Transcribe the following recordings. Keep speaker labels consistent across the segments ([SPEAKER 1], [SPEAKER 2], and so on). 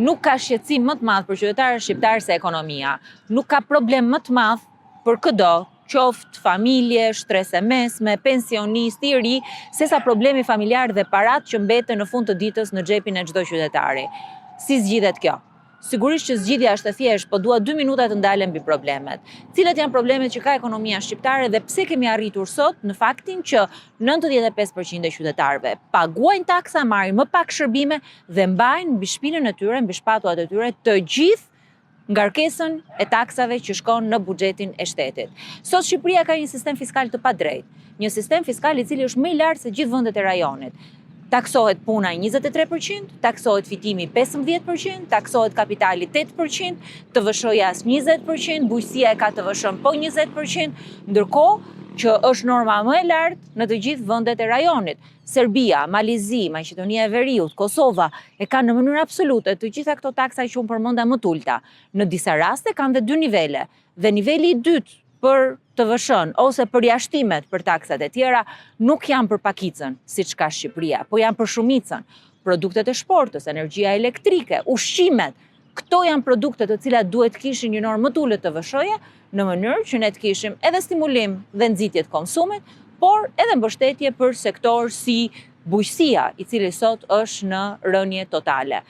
[SPEAKER 1] nuk ka shqetësim më të madh për qytetarët shqiptar se ekonomia. Nuk ka problem më të madh për çdo, qoftë familje, shtresë mesme, pensionist i ri, sesa problemi familjar dhe parat që mbeten në fund të ditës në xhepin e çdo qytetari. Si zgjidhet kjo? Sigurisht që zgjidhja është e thjeshtë, po dua 2 minuta të ndalem mbi problemet. Cilat janë problemet që ka ekonomia shqiptare dhe pse kemi arritur sot në faktin që 95% e qytetarëve paguajnë taksa, marrin më pak shërbime dhe mbajnë mbi shpinën e tyre, mbi shpatullat e tyre të gjithë ngarkesën e taksave që shkon në buxhetin e shtetit. Sot Shqipëria ka një sistem fiskal të padrejtë, një sistem fiskal i cili është më i lartë se gjithë vendet e rajonit. Taksohet puna 23%, taksohet fitimi 15%, taksohet kapitali 8%, TVSH-jas 20%, bujqësia e ka TVSH po 20%, ndërkohë që është norma më e lartë në të gjithë vendet e rajonit. Serbia, Malizi, Maqedonia e Veriut, Kosova e kanë në mënyrë absolute të gjitha këto taksa që unë përmenda më të ulta. Në disa raste kanë dhe 2 nivele. Dhe niveli i dytë për TVSH-n ose për jashtimet për taksat e tjera nuk janë për pakicën, siç ka Shqipëria, po janë për shumicën. Produktet e shportës, energjia elektrike, ushqimet, këto janë produkte të cilat duhet kishin një normë më të ulët TVSH-je në mënyrë që ne të kishim edhe stimulim dhe nxitje të konsumit, por edhe mbështetje për sektor si bujqësia, i cili sot është në rënje totale.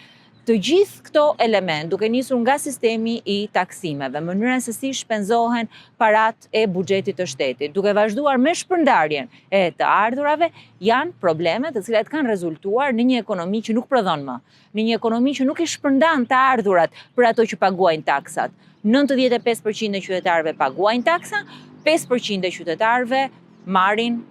[SPEAKER 1] Të gjithë këto element, duke nisur nga sistemi i taksimeve, mënyra se si shpenzohen parat e buxhetit të shtetit, duke vazhduar me shpërndarjen e të ardhurave, janë probleme të cilat kanë rezultuar në një ekonomi që nuk prodhon më, në një ekonomi që nuk i shpërndan të ardhurat për ato që paguajnë taksat. 95% e qytetarëve paguajnë taksa, 5% e qytetarëve marrin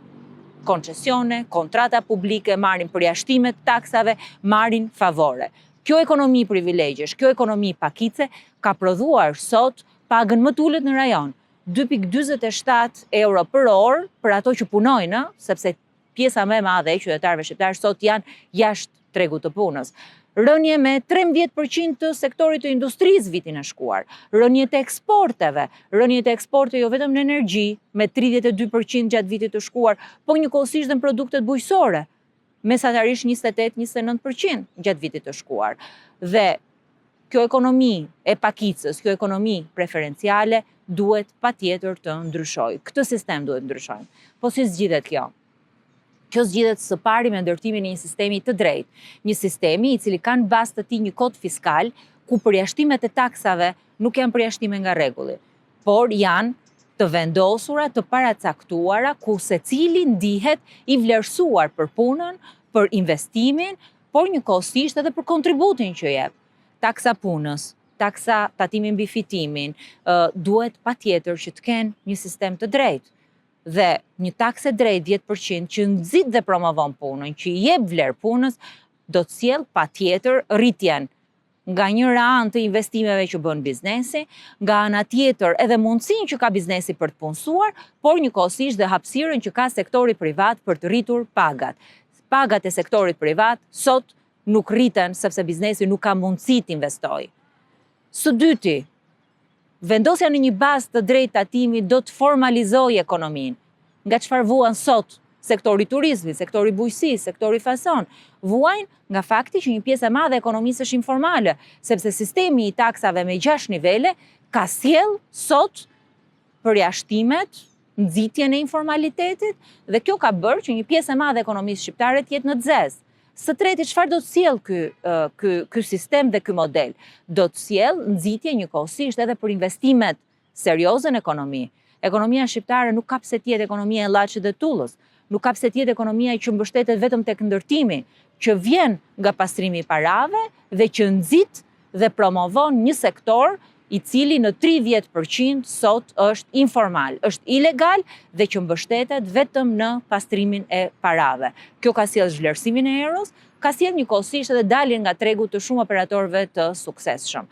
[SPEAKER 1] koncesione, kontrata publike, marrin përjashtimet taksave, marrin favore. Kjo ekonomi privilegjesh, kjo ekonomi pakice ka prodhuar sot pagën më të ulët në rajon, 2,47 euro për orë për ato që punojnë, sepse pjesa më e madhe e qytetarëve shqiptar sot janë jashtë tregut të punës. Rënje me 13% të sektorit të industrisë vitin e shkuar, rënje të eksporteve, rënje të eksporte jo vetëm në energji me 32% gjatë vitit të shkuar, po njëkohësisht dhe në produktet bujqësore, mesatarisht 28-29% gjatë vitit të shkuar. Dhe kjo ekonomi e pakicës, kjo ekonomi preferenciale duhet patjetër të ndryshojë. Këtë sistem duhet ndryshojë. Po si zgjidhet kjo? Kjo zgjidhet së pari me ndërtimin e një sistemi të drejtë, një sistemi i cili ka në bazë të tij një kod fiskal ku përjashtimet e taksave nuk janë përjashtime nga rregulli, por janë të vendosura, të paracaktuara, ku secili ndihet i vlerësuar për punën, për investimin, por njëkohësisht edhe për kontributin që jep. Taksa punës, taksa tatimi mbi fitimin, duhet patjetër që të kenë një sistem të drejtë. Dhe një taksë e drejtë 10% që nxit dhe promovon punën, që i jep vlerë punës, do të sjellë patjetër rritjen nga njëra anë të investimeve që bën biznesi, nga ana tjetër edhe mundësinë që ka biznesi për të punësuar, por njëkohësisht dhe hapësirën që ka sektori privat për të rritur pagat. Pagat e sektorit privat sot nuk rriten sepse biznesi nuk ka mundësi të investojë. Së dyti, vendosja në një bazë të drejtë tatimi do të formalizojë ekonominë. Nga çfarë vuan sot sektori turizmi, sektori bujqësisë, sektori fason, vuajnë nga fakti që një pjesë e madhe e ekonomisë është informale, sepse sistemi i taksave me 6 nivele ka sjell sot përjashtimet, nxitjen e informalitetit, dhe kjo ka bërë që një pjesë e madhe e ekonomisë shqiptare të jetë në zezë. Së treti, çfarë do të sjell ky sistem dhe ky model? Do të sjell nxitje njëkohësisht edhe për investimet serioze në ekonomi. Ekonomia shqiptare nuk ka pse të jetë ekonomia e Llaçit dhe Tullës, nuk ka pse të jetë ekonomia që mbështetet vetëm tek ndërtimi, që vjen nga pastrimi i parave dhe që nxit dhe promovon një sektor i cili në 30% sot është informal, është ilegal dhe që mbështetet vetëm në pastrimin e parave. Kjo ka sjellë zhvlerësimin e eros, ka sjellë njëkohësisht edhe daljen nga tregu të shumë operatorëve të suksesshëm.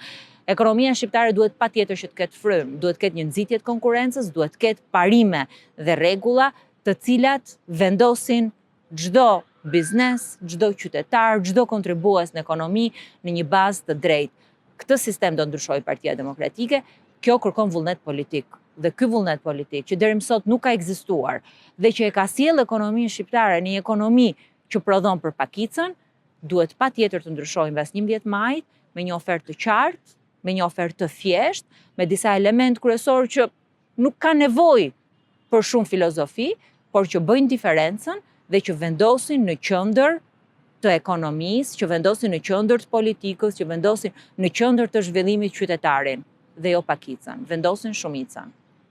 [SPEAKER 1] Ekonomia shqiptare duhet patjetër që të ketë frymë, duhet të ketë një nxitje të konkurrencës, duhet të ketë parime dhe rregulla të cilat vendosin çdo biznes, çdo qytetar, çdo kontribues në ekonomi në një bazë të drejtë. Këtë sistem do ndryshojë Partia Demokratike, kjo kërkon vullnet politik. Dhe ky vullnet politik që deri më sot nuk ka ekzistuar dhe që e ka sjellë ekonominë shqiptare në një ekonomi që prodhon për pakicën, duhet patjetër të ndryshojnë mbas 11 majit me një ofertë të qartë, me një ofertë të thjeshtë, me disa element kryesor që nuk ka nevojë për shumë filozofi, por që bëjnë diferencën dhe që vendosin në qendër të ekonomisë, që vendosin në qendër të politikës, që vendosin në qendër të zhvillimit qytetarin dhe jo pakicën, vendosin shumicën.